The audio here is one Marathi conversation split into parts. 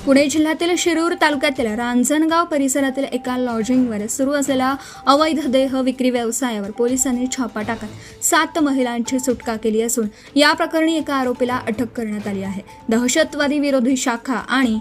पुणे जिल्ह्यातील शिरूर तालुक्यातील रांजणगाव परिसरातील एका लॉजिंगवर सुरू असलेल्या अवैध देह विक्री व्यवसायावर पोलिसांनी छापा टाकत 7 महिलांची सुटका केली असून या प्रकरणी एका आरोपीला अटक करण्यात आली आहे। दहशतवादी विरोधी शाखा आणि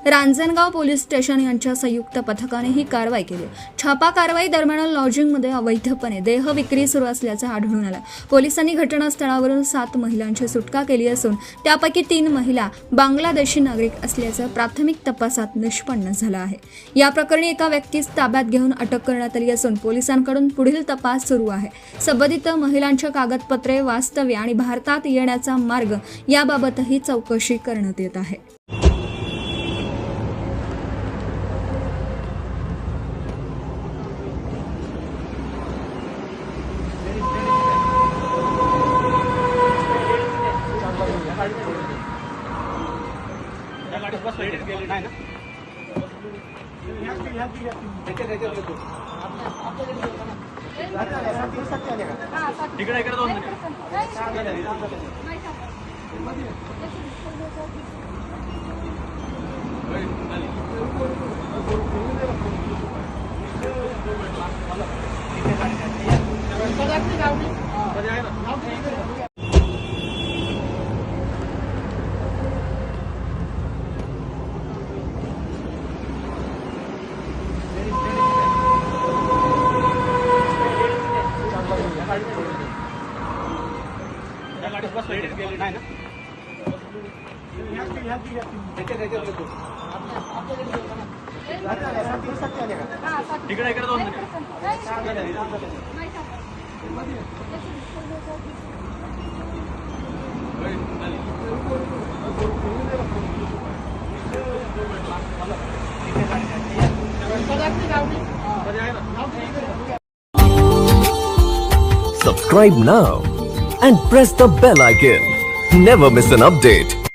रांजणगाव पोलीस स्टेशन यांच्या संयुक्त पथकाने ही कारवाई केली। छापा कारवाई दरम्यान लॉजिंगमध्ये अवैधपणे देह विक्री सुरू असल्याचं आढळून आलं। पोलिसांनी घटनास्थळावरून 7 महिलांची सुटका केली असून त्यापैकी 3 महिला बांगलादेशी नागरिक असल्याचं प्राथमिक तपासात निष्पन्न झालं आहे। या प्रकरणी एका व्यक्तीस ताब्यात घेऊन अटक करण्यात आली असून पोलिसांकडून पुढील तपास सुरू आहे। संबंधित महिलांच्या कागदपत्रे, वास्तव्य आणि भारतात येण्याचा मार्ग याबाबतही चौकशी करण्यात येत आहे। Subscribe now and press the bell icon. Never miss an update.